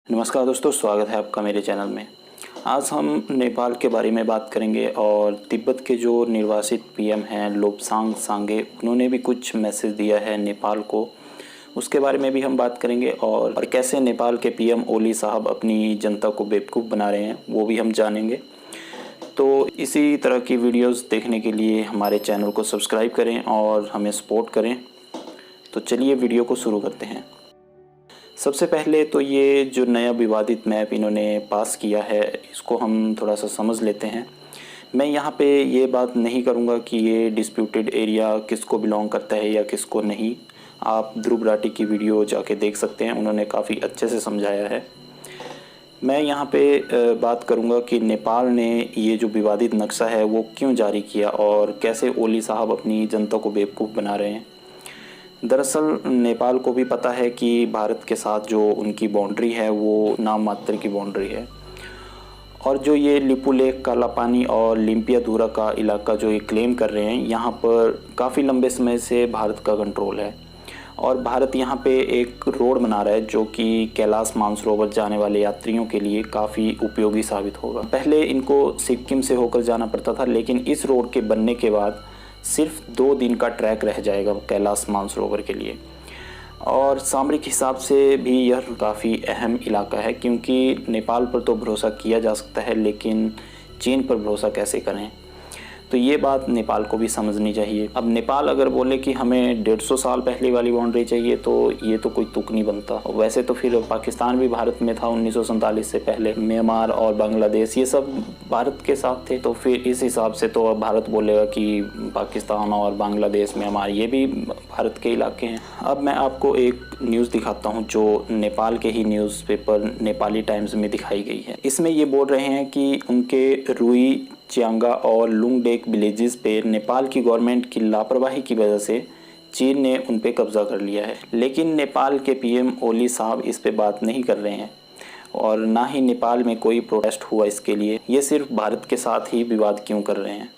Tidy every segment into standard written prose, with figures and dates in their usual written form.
नमस्कार दोस्तों, स्वागत है आपका मेरे चैनल में। आज हम नेपाल के बारे में बात करेंगे और तिब्बत के जो निर्वासित पीएम हैं लोब्सांग सांगे, उन्होंने भी कुछ मैसेज दिया है नेपाल को, उसके बारे में भी हम बात करेंगे। और कैसे नेपाल के पीएम ओली साहब अपनी जनता को बेवकूफ़ बना रहे हैं वो भी हम जानेंगे। तो इसी तरह की वीडियोस देखने के लिए हमारे चैनल को सब्सक्राइब करें और हमें सपोर्ट करें। तो चलिए वीडियो को शुरू करते हैं। सबसे पहले तो ये जो नया विवादित मैप इन्होंने पास किया है इसको हम थोड़ा सा समझ लेते हैं। मैं यहाँ पे ये बात नहीं करूँगा कि ये डिस्प्यूटेड एरिया किसको बिलोंग करता है या किसको नहीं। आप ध्रुव राठी की वीडियो जाके देख सकते हैं, उन्होंने काफ़ी अच्छे से समझाया है। मैं यहाँ पे बात करूँगा कि नेपाल ने ये जो विवादित नक्शा है वो क्यों जारी किया और कैसे ओली साहब अपनी जनता को बेवकूफ़ बना रहे हैं। दरअसल नेपाल को भी पता है कि भारत के साथ जो उनकी बाउंड्री है वो नाम मात्र की बाउंड्री है, और जो ये लिपू लेक, काला पानी और लिम्पियाधुरा का इलाका जो ये क्लेम कर रहे हैं, यहाँ पर काफ़ी लंबे समय से भारत का कंट्रोल है। और भारत यहाँ पे एक रोड बना रहा है जो कि कैलाश मानसरोवर जाने वाले यात्रियों के लिए काफ़ी उपयोगी साबित होगा। पहले इनको सिक्किम से होकर जाना पड़ता था, लेकिन इस रोड के बनने के बाद सिर्फ 2 दिन का ट्रैक रह जाएगा कैलाश मानसरोवर के लिए। और सामरिक हिसाब से भी यह काफ़ी अहम इलाका है, क्योंकि नेपाल पर तो भरोसा किया जा सकता है लेकिन चीन पर भरोसा कैसे करें, तो ये बात नेपाल को भी समझनी चाहिए। अब नेपाल अगर बोले कि हमें 150 साल पहले वाली बाउंड्री चाहिए तो ये तो कोई तुक नहीं बनता। वैसे तो फिर पाकिस्तान भी भारत में था 1947 से पहले, म्यांमार और बांग्लादेश ये सब भारत के साथ थे, तो फिर इस हिसाब से तो भारत बोलेगा कि पाकिस्तान और बांग्लादेश, म्यांमार ये भी भारत के इलाके हैं। अब मैं आपको एक न्यूज़ दिखाता हूँ जो नेपाल के ही न्यूज़पेपर नेपाली टाइम्स में दिखाई गई है। इसमें ये बोल रहे हैं कि उनके रुई, चियांगा और लुंगडेक विलेजेस पे नेपाल की गवर्नमेंट की लापरवाही की वजह से चीन ने उन पे कब्जा कर लिया है। लेकिन नेपाल के पीएम ओली साहब इस पे बात नहीं कर रहे हैं और ना ही नेपाल में कोई प्रोटेस्ट हुआ इसके लिए। ये सिर्फ भारत के साथ ही विवाद क्यों कर रहे हैं,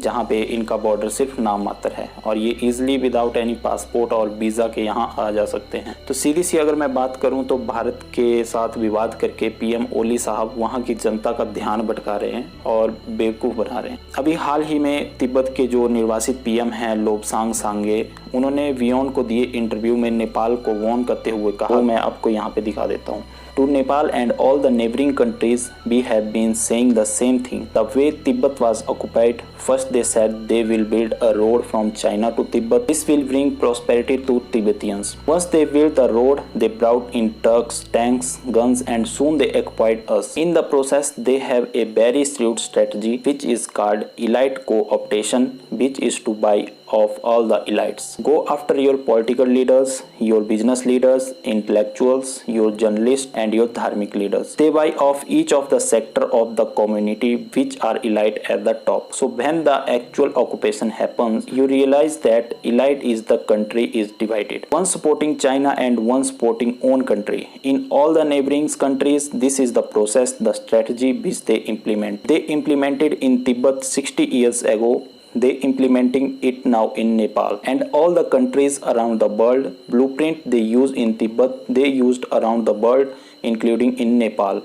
जहाँ पे इनका बॉर्डर सिर्फ नाम मात्र है और ये इजीली विदाउट एनी पासपोर्ट और वीज़ा के यहाँ आ जा सकते हैं। तो सीधी सी अगर मैं बात करूँ तो भारत के साथ विवाद करके पीएम ओली साहब वहाँ की जनता का ध्यान भटका रहे हैं और बेवकूफ़ बना रहे हैं। अभी हाल ही में तिब्बत के जो निर्वासित पीएम हैं लोब्सांग सांगे, उन्होंने वियोन को दिए इंटरव्यू में नेपाल को वार्न करते हुए कहा, वो मैं आपको यहाँ पे दिखा देता हूँ। To Nepal and all the neighboring countries, we have been saying the same thing. The way Tibet was occupied, first they said they will build a road from China to Tibet. This will bring prosperity to Tibetans. Once they built the road, they brought in trucks, tanks, guns, and soon they occupied us. In the process, they have a very shrewd strategy, which is called elite co-optation, which is to buy of all the elites. Go after your political leaders, your business leaders, intellectuals, your journalists and your dharmic leaders. They buy off each of the sector of the community which are elite at the top. So when the actual occupation happens, you realize that elite is the country is divided. One supporting China and one supporting own country. In all the neighboring countries, this is the process, the strategy which they implement. They implemented in Tibet 60 years ago. They implementing it now in Nepal and all the countries around the world. Blueprint they use in Tibet, they used around the world, including in Nepal.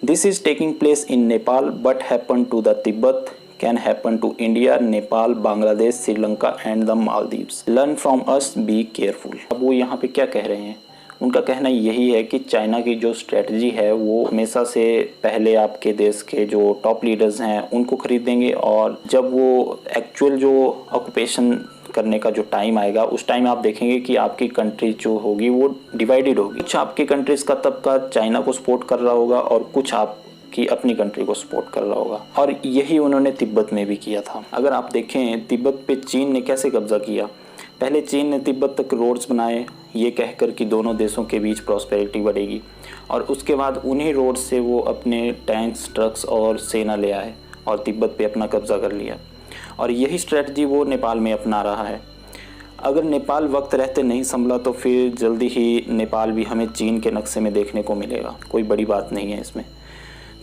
This is taking place in Nepal, but happen to the Tibet can happen to India, Nepal, Bangladesh, Sri Lanka and the Maldives. Learn from us, be careful. अब वो यहाँ पे क्या कह रहे हैं? उनका कहना यही है कि चाइना की जो स्ट्रेटजी है वो हमेशा से पहले आपके देश के जो टॉप लीडर्स हैं उनको खरीदेंगे, और जब वो एक्चुअल जो ऑक्यूपेशन करने का जो टाइम आएगा उस टाइम आप देखेंगे कि आपकी कंट्री जो होगी वो डिवाइडेड होगी। कुछ आपकी कंट्रीज़ का तबका चाइना को सपोर्ट कर रहा होगा और कुछ आपकी अपनी कंट्री को सपोर्ट कर रहा होगा, और यही उन्होंने तिब्बत में भी किया था। अगर आप देखें तिब्बत पे चीन ने कैसे कब्जा किया। पहले चीन ने तिब्बत तक रोड्स बनाए ये कहकर कि दोनों देशों के बीच प्रॉस्पेरिटी बढ़ेगी, और उसके बाद उन्हीं रोड्स से वो अपने टैंक्स, ट्रक्स और सेना ले आए और तिब्बत पे अपना कब्जा कर लिया, और यही स्ट्रेटजी वो नेपाल में अपना रहा है। अगर नेपाल वक्त रहते नहीं संभला तो फिर जल्दी ही नेपाल भी हमें चीन के नक्शे में देखने को मिलेगा। कोई बड़ी बात नहीं है इसमें।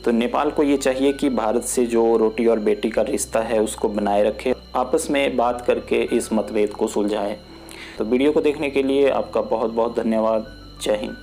तो नेपाल को ये चाहिए कि भारत से जो रोटी और बेटी का रिश्ता है उसको बनाए रखे, आपस में बात करके इस मतभेद को सुलझाए। तो वीडियो को देखने के लिए आपका बहुत बहुत धन्यवाद। जय हिंद।